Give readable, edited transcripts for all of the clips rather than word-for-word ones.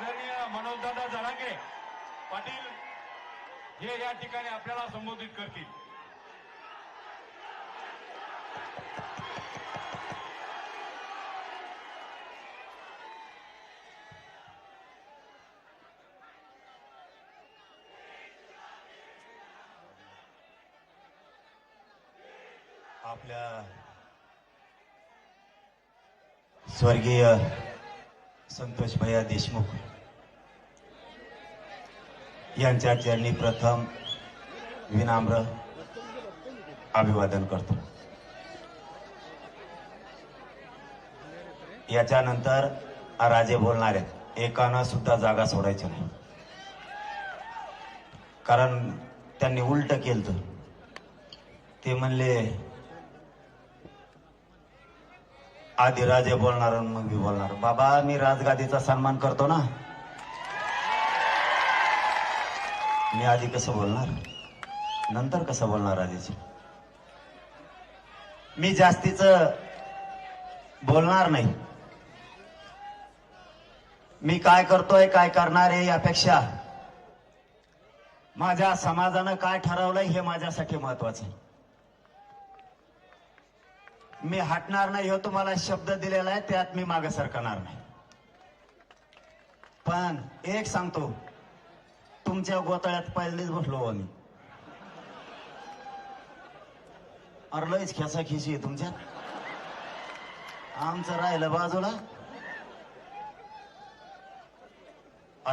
आदरणीय मनोजदादा जरांगे पाटील हे या ठिकाणी आपल्याला संबोधित करतील. आपल्या स्वर्गीय संतोष भैया देशमुख यांच्या चरणी प्रथम विनम्र अभिवादन करतो. याच्यानंतर राजे बोलणार आहेत. एकानं सुद्धा जागा सोडायची नाही, कारण त्यांनी उलट केलं. ते म्हणले आधी राजे बोलणार मग मी बोलणार. बाबा, मी राजगादीचा सन्मान करतो ना, मी आधी कसं बोलणार, नंतर कसं बोलणार राजेची. मी जास्तीच बोलणार नाही. मी काय करतोय काय करणार आहे यापेक्षा माझ्या समाजानं काय ठरवलंय हे माझ्यासाठी महत्वाचं आहे. मी हटणार नाही, हो तुम्हाला शब्द दिलेला आहे, त्यात मी मागे सरकणार नाही. पण एक सांगतो, तुमच्या गोताळ्यात पहिलेच बसलो आम्ही. अरलंच खेसा खिशी आहे तुमच्यात. आमचं राहिलं बाजूला.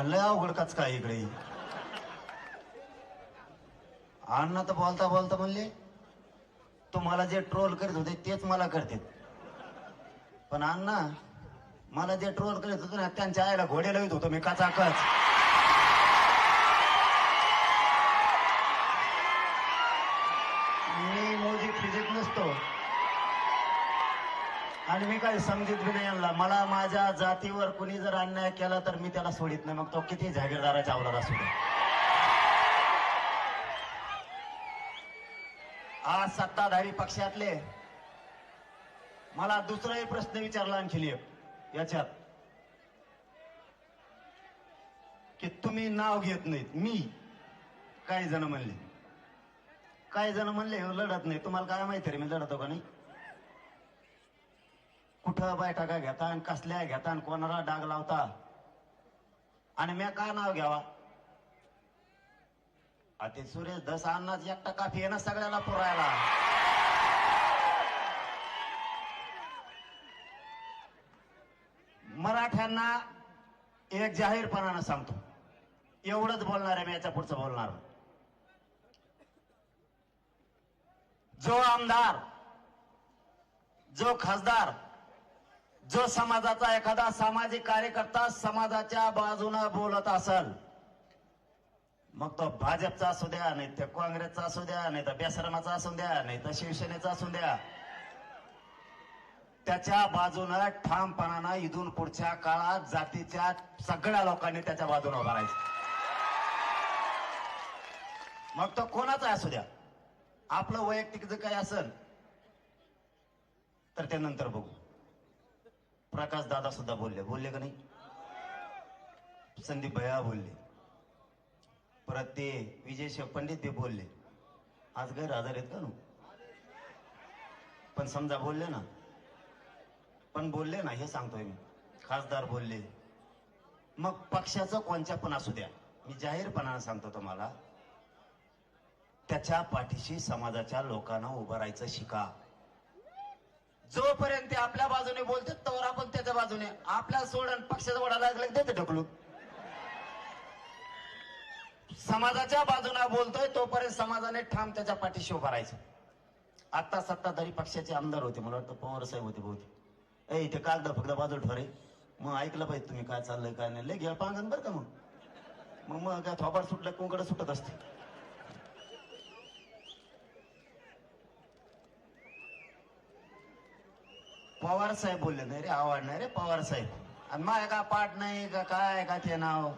लय अवघड काच काय इकडे. अण्णा तर बोलता बोलता म्हणले तुम्हाला जे ट्रोल करीत होते तेच मला करतात. पण अण्णा, मला जे ट्रोल करीत होते ना त्यांच्या आईला घोडे लावित होतो मी काचाकच. मी म्युझिक फिजिक नसतो आणि मी काही समजित बी नाही आणला. मला माझ्या जातीवर कुणी जर अन्याय केला तर मी त्याला सोडित नाही, मग तो किती जागीरदाराच्या अवलाद असू दे. आज सत्ताधारी पक्षातले मला दुसराही प्रश्न विचारला आणखी याच्यात की तुम्ही नाव घेत नाहीत. मी काही जण म्हणले लढत नाही. तुम्हाला काय माहिती रे मी लढतो का नाही. कुठं बैठका घेता आणि कसल्या घेता आणि कोणाला डाग लावता आणि मी काय नाव घ्यावा. ते सुरेश धस अन्नाच एकटा काफी आहे ना सगळ्याला पुरायला. मराठ्यांना एक जाहीरपणानं सांगतो, एवढंच बोलणार आहे मी, याच्या पुढचं बोलणार. जो आमदार, जो खासदार, जो समाजाचा एखादा सामाजिक कार्यकर्ता समाजाच्या बाजूने बोलत असेल, मग तो भाजपचा असू द्या, नाही तर काँग्रेसचा असू द्या, नाही तर बेसरमाचा असू द्या, नाही तर शिवसेनेचा असू द्या, त्याच्या बाजूनं ठामपणानं इथून पुढच्या काळात जातीच्या सगळ्या लोकांनी त्याच्या बाजूने उभा राहायचं. मग तो कोणाचा असू द्या. आपलं वैयक्तिक जर काही असेल तर ते नंतर बघू. प्रकाश दादा सुद्धा बोलले का नाही. संदीप भैया बोलले, परत ते विजय पंडित ते बोलले. आज गैरहजर आहेत का नो, पण समजा बोलले ना, पण बोलले ना हे सांगतोय मी. खासदार बोलले, मग पक्षाचं कोणत्या पण असू द्या, मी जाहीरपणानं सांगतो तुम्हाला, त्याच्या पाठीशी समाजाच्या लोकांना उभं राहायचं शिका. जोपर्यंत ते आपल्या बाजूने बोलतात तोवर आपण त्याच्या बाजूने. आपल्या सोडून पक्षाचा वडा लागला देते ढकलून. समाजाच्या बाजूने बोलतोय तोपर्यंत समाजाने ठाम त्याच्या पाठीशी उभं राहायचं. आता सत्ताधारी पक्षाचे आमदार होते, मला वाटतं पवार साहेब होते बहुतेक. इथे कागद फक्त बाजूला ठरे. मग ऐकलं पाहिजे तुम्ही काय चाललंय काय नाही. लय घ्या पांगण बरं का. मग काय थोबाड सुटलं कोंकड सुटत असते. पवार साहेब बोलले नाही रे, आवड नाही रे पवार साहेब. आणि माझ्या का पाठ नाही का काय का ते नाव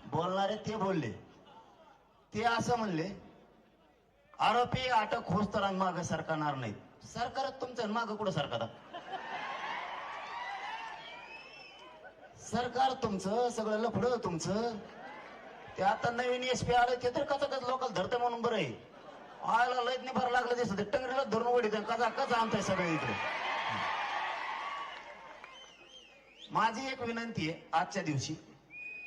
बोलणारे ते बोलले. ते असं म्हणले आरोपी अटक होस तर माग सरकारणार नाहीत. सरकार तुमचं माग कुठं सरकार. सरकार तुमचं सगळं लफडं तुमचं. ते आता नवीन एसपी आलं ते तर कच लोकल धरते म्हणून बरं आहे. आयला लयत नाही भर लागलं दिसत टंगरीला धरून ओढीत कच आणताय सगळे इकडे. माझी एक विनंती आहे आजच्या दिवशी,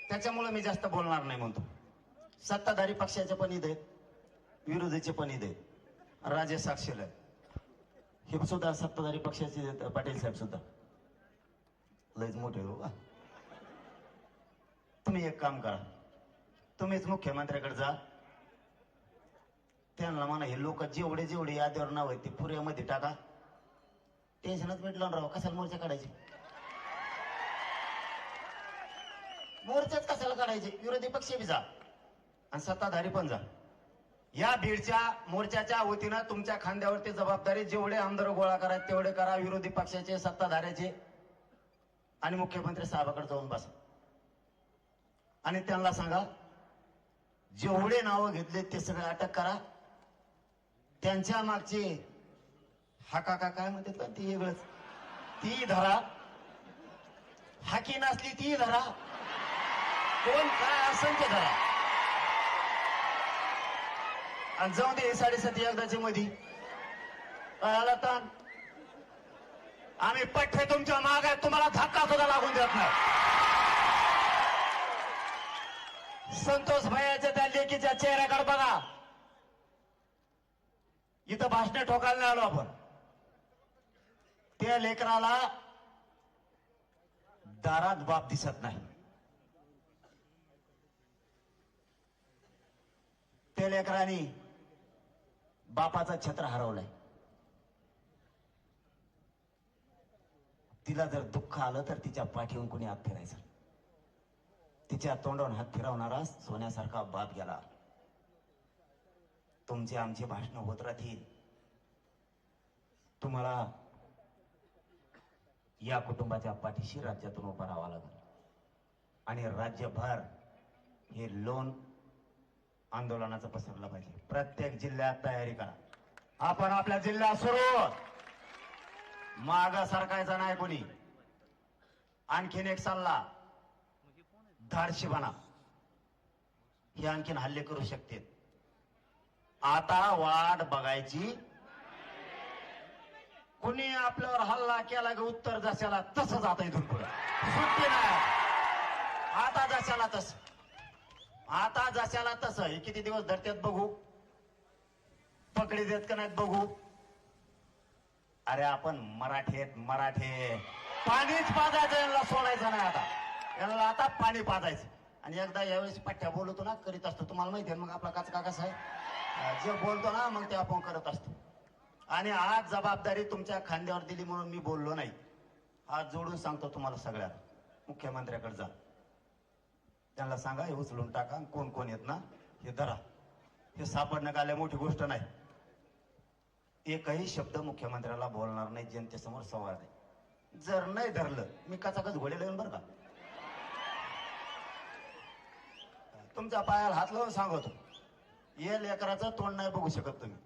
त्याच्यामुळे मी जास्त बोलणार नाही म्हणतो. सत्ताधारी पक्षाचे पण ईद आहेत, विरोधीचे पण ईद आहेत, राजे साक्षीला हे सुद्धा सत्ताधारी पक्षाचे पाटील साहेब सुद्धा लयच मोठे हो. तुम्ही एक काम करा, तुम्हीच मुख्यमंत्र्याकडे जा, त्यांना म्हणा हे लोक जेवढे जेवढे यादीवर नाव आहेत ते पुऱ्यामध्ये टाका. टेन्शनच मिटलं राव, कशाला मोर्चा काढायचे? मोर्चाच कशाला काढायचे? विरोधी पक्ष बी जा आणि सत्ताधारी पण जा. या बीडच्या मोर्चाच्या वतीनं तुमच्या खांद्यावरती जबाबदारी, जेवढे आमदार गोळा करा तेवढे करा, विरोधी पक्षाचे सत्ताधाऱ्याचे, आणि मुख्यमंत्री साहेबाकडे जाऊन बसा आणि त्यांना सांगा जेवढे नावं घेतले ते सगळे अटक करा. त्यांच्या मागचे हाका काय म्हणतात ती वेगळंच, ती धरा. हाकी नसली ती धरा, कोण काय असेल ते धरा. आणि जाऊन दे 7.5 एकदाची मध्ये आला ताण. आम्ही पठ्ठे तुमच्या माग आहे, तुम्हाला धक्का सुद्धा लागून देत नाही. संतोष भैयाच्या त्या लेकीच्या चेहऱ्याकडे बघा. इथं भाषणे ठोकायला नाही आलो आपण. त्या लेकराला दारात बाप दिसत नाही. त्या लेकरांनी बापाचं छत्र हरवलंय. तिला जर दुःख आलं तर तिच्या पाठीवरून कोणी हात फिरायचा? तिच्या तोंडावरून हात फिरवणारा सोन्यासारखा बाप गेला. तुमचे आमचे भाषण होत राहतील. तुम्हाला या कुटुंबाच्या पाठीशी राज्यातून उभं राहावं लागेल आणि राज्यभर हे लोन आंदोलनाचं पसरलं पाहिजे. प्रत्येक जिल्ह्यात तयारी करा. आपण आपल्या जिल्ह्यात सुरू, माग सरकायचा नाही कोणी. आणखीन एक सल्ला, धाडशी बना. हे आणखीन हल्ले करू शकते. आता वाट बघायची. कुणी आपल्यावर हल्ला केला की उत्तर जशाला तसं जाता इथून पुढे सुट्टी नाही. आता जशाला तस, आता जशाला तसं. हे किती दिवस धरत्यात बघू, पकडी देत का नाहीत बघू. अरे आपण मराठे पाणीच पाजायचं, यांना सोडायचं नाही. आता यांना आता पाणी पाजायचं. आणि एकदा यावेळेस पट्ट्या बोलतो ना करीत असतो, तुम्हाला माहिती आहे मग आपला काचका कसा आहे, जे बोलतो ना मग ते आपण करत असतो. आणि आज जबाबदारी तुमच्या खांद्यावर दिली म्हणून मी बोललो नाही. हात जोडून सांगतो तुम्हाला सगळ्यांना, मुख्यमंत्र्याकडे जा, त्यांना सांगा हे उचलून टाका. कोण कोण येत ना हे धरा. हे सापडणं काय मोठी गोष्ट नाही. एकही शब्द मुख्यमंत्र्याला बोलणार नाही. जनतेसमोर संवाद आहे. जर नाही धरलं मी कचाकच घोडे लावून बरं का. तुमच्या पायाला हात लावून सांगतो, हे लेकराचं तोंड नाही बघू शकत तुम्ही.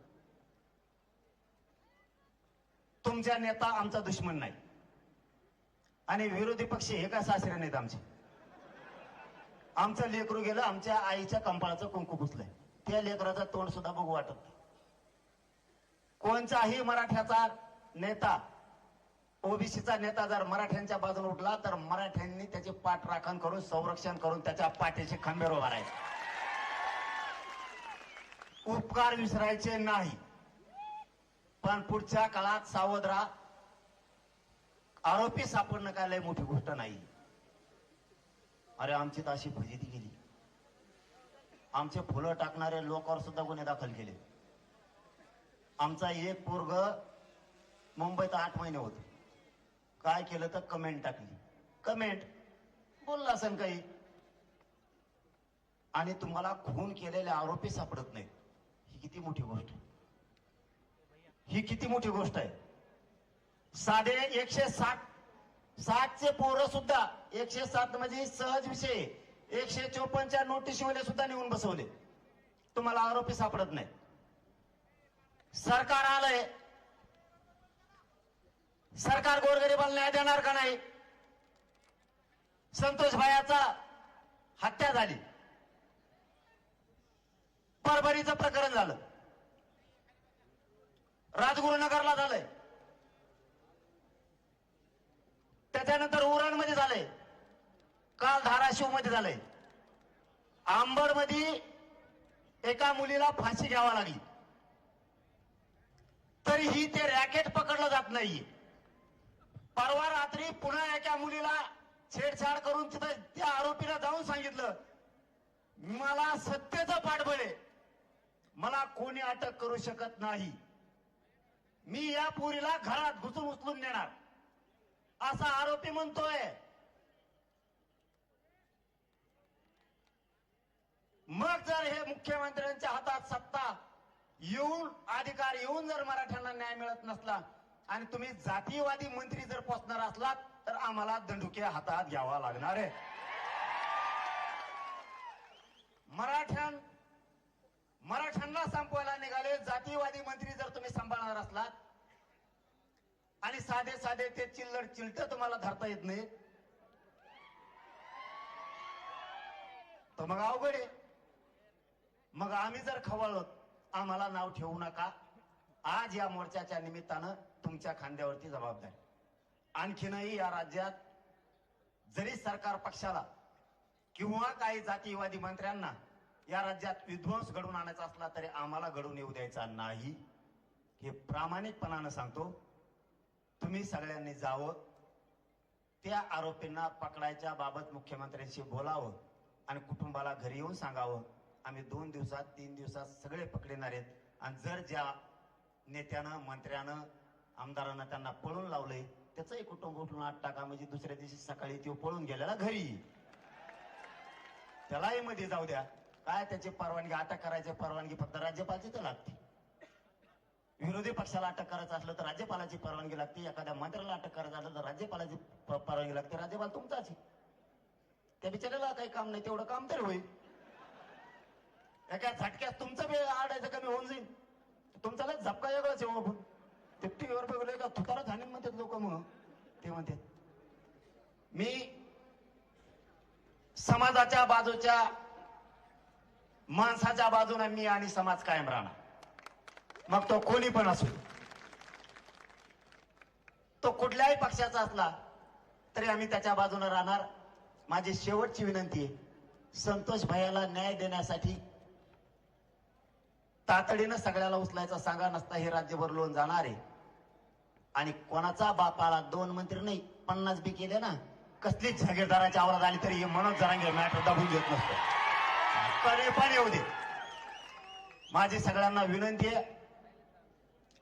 तुमचा नेता आमचा दुश्मन नाही आणि विरोधी पक्ष हे काय सासरे नाहीत आमचे. आमचं लेकरू गेलं, आमच्या आईच्या कंपाळाचं कुंकू पुसलंय. त्या लेकराचं तोंड सुद्धा बघू वाटत नाही. कोणचाही मराठ्याचा नेता, ओबीसीचा नेता जर मराठ्यांच्या बाजूने उठला तर मराठ्यांनी त्याची पाठराखण करून, संरक्षण करून त्याच्या पाठीशी खंबीर उभा राहायचं. उपकार विसरायचे नाही. पण पुढच्या काळात सावध राहा. आरोपी सापडणं काय लय मोठी गोष्ट नाही. अरे आमची तर अशी फजिती गेली. आमचे फुलं टाकणारे लोकांवर सुद्धा गुन्हे दाखल केले. आमचा एक पोरग मुंबईत 8 महिने होत. काय केलं तर कमेंट टाकली. कमेंट बोलला असेल काही, आणि तुम्हाला खून केलेले आरोपी सापडत नाहीत. ही किती मोठी गोष्ट आहे. ही किती मोठी गोष्ट आहे. साधे 160चे पोरं सुद्धा, 107 म्हणजे सहज विषय, 154च्या नोटीसवाले सुद्धा नेऊन बसवले. तुम्हाला आरोपी सापडत नाही. सरकार आलंय, सरकार गोरगरिबाला न्याय देणार का नाही? संतोष भायाचा हत्या झाली, परभणीचं प्रकरण झालं, राजगुरुनगरला झालंय, त्याच्यानंतर उरणमध्ये झालंय, काल धाराशिव मध्ये झालंय, आंबड मध्ये एका मुलीला फाशी घ्यावा लागली, तरीही ते रॅकेट पकडलं जात नाहीये. परवा रात्री पुन्हा एका मुलीला छेडछाड करून तिथं त्या आरोपीला जाऊन सांगितलं, मला सत्तेचं पाठबळ आहे, मला कोणी अटक करू शकत नाही, मी या पोरीला घरात घुसून उचलून नेणार, असा आरोपी म्हणतोय. मग जर हे मुख्यमंत्र्यांच्या हातात सत्ता येऊन, अधिकार येऊन जर मराठ्यांना न्याय मिळत नसला आणि तुम्ही जातीयवादी मंत्री जर पोचणार असलात तर आम्हाला दंडुके हातात घ्यावा लागणार आहे. मराठ्यांना संपवायला निघाले जातीयवादी मंत्री जर तुम्ही सांभाळणार असलात आणि साधे साधे ते चिल्लर चिलट तुम्हाला धरता येत नाही तर मग अवघड आहे. मग आम्ही जर खवळलो, आम्हाला नाव ठेवू नका. आज या मोर्चाच्या निमित्तानं तुमच्या खांद्यावरती जबाबदारी. आणखीनही या राज्यात जरी सरकार पक्षाला किंवा काही जातीयवादी मंत्र्यांना या राज्यात विध्वंस घडवून आणायचा असला तरी आम्हाला घडवून येऊ द्यायचा नाही, हे प्रामाणिकपणानं सांगतो. तुम्ही सगळ्यांनी जावं, त्या आरोपींना पकडायच्या बाबत मुख्यमंत्र्यांशी बोलावं आणि कुटुंबाला घरी येऊन सांगावं, आम्ही 2 दिवसात 3 दिवसात सगळे पकडणार आहेत. आणि जर ज्या नेत्यानं, मंत्र्यानं, आमदारांना त्यांना पळून लावलंय त्याचंही कुटुंब उठून आत टाका, म्हणजे दुसऱ्या दिवशी सकाळी तो पळून गेलेला घरी, त्यालाही मध्ये जाऊ द्या. काय त्याची परवानगी, अटक करायची परवानगी फक्त राज्यपालची तर लागते. विरोधी पक्षाला अटक करायचं असलं तर राज्यपालाची परवानगी लागते, एखाद्या मंत्र्याला अटक करायचं असलं तर राज्यपालाची परवानगी लागते. राज्यपाल तुमचाच आहे, त्या बिचाराला काही काम नाही, तेवढं काम तरी होईल. एका झटक्यात तुमचं बी आडायचं कमी होऊन जाईल. तुमचा लय झपका वेगळाच आहे बाबू. ते टीव्हीवर बघलं का तुतारा झाले म्हणतात लोक, मग ते म्हणतात मी समाजाच्या बाजूच्या माणसाच्या बाजूने मी आणि समाज कायम राहणार, मग तो कोणी पण असो, तो कुठल्याही पक्षाचा असला तरी आम्ही त्याच्या बाजूने राहणार. माझी शेवटची विनंती आहे, संतोष भैयाला न्याय देण्यासाठी तातडीनं सगळ्याला उचलायचा सांगा, नसता हे राज्यभर लोन जाणार आहे. आणि कोणाचा बापाला 2 मंत्री नाही 50 बी केले ना, कसलीच जागीरदाराची आवाज आली तरी हे मनोज जरांगे मॅटर दाबून घेत नसतो, तरी पण येऊ दे. माझी सगळ्यांना विनंती आहे,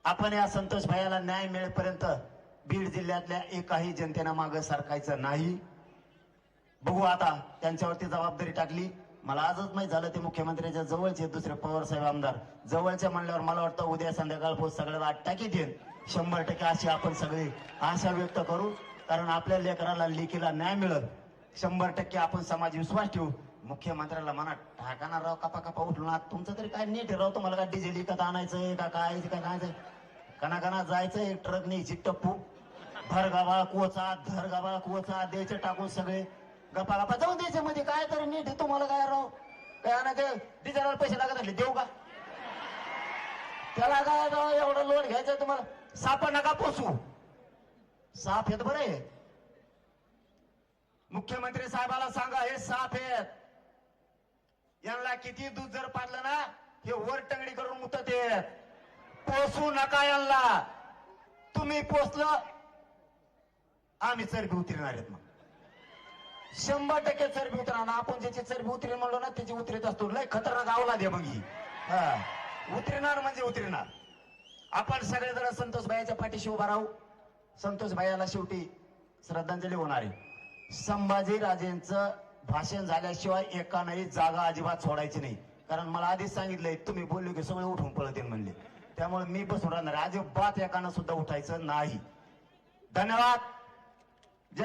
आपण या संतोष भैयाला न्याय मिळेपर्यंत बीड जिल्ह्यातल्या एकाही जनतेनं मागं सरकायचं नाही. बघू, आता त्यांच्यावरती जबाबदारी टाकली. मला आजच माहित झालं ते मुख्यमंत्र्यांच्या जवळचे दुसरे पवार साहेब आमदार जवळचे म्हणल्यावर मला वाटतं उद्या संध्याकाळ पोहोच सगळ्याला अटॅक येईल 100%. अशी आपण सगळी आशा व्यक्त करू, कारण आपल्या लेकराला लेकीला न्याय मिळत 100% आपण समाज विश्वास ठेवू. मुख्यमंत्र्याला म्हणा ठाकाना राव, कपा कपा उठलो ना, तुमचं तरी काय नीट राव, तुम्हाला काय डिझेल विकत आणायचंय का काय आणायचंय, कणा जायचंय ट्रक न्यायची टप्पू, भर गावाळ कोचा धर गावाळ कोचा द्यायचे टाकून सगळे गप्पा गप्पा जाऊन द्यायचे मध्ये. काय तरी नीट तुम्हाला काय राव, काय आणायचं डिझेलवर पैसे लागत असले देऊ का, त्याला काय राव एवढं लोन घ्यायचं तुम्हाला. साप नका पोसू, साप आहेत बरे. मुख्यमंत्री साहेबाला सांगा हे साप आहेत, यांना किती दूध जर पाडलं ना हे वर टंगडी करून मुतत आहेत. पोसू नका यांना, तुम्ही पोसलं आम्ही चरबी उतरणार आहेत. मग 100% चरबी उतरणार. आपण ज्याची चरबी उतरेल म्हणलो ना त्याची उतरत असतो. लय खतरनाक आवला दे मग ही, उतरणार म्हणजे उतरणार. आपण सगळेजण संतोष भाईच्या पाठीशी उभा राहू. संतोष भाईला शेवटी श्रद्धांजली होणार आहे. संभाजी राजेंचं भाषण झाल्याशिवाय एकानंही जागा अजिबात सोडायची नाही, कारण मला आधीच सांगितलंय तुम्ही बोलले की सगळे उठून पळतील म्हणले, त्यामुळे मी बसून राहणार. अजिबात एकानं सुद्धा उठायचं नाही. धन्यवाद.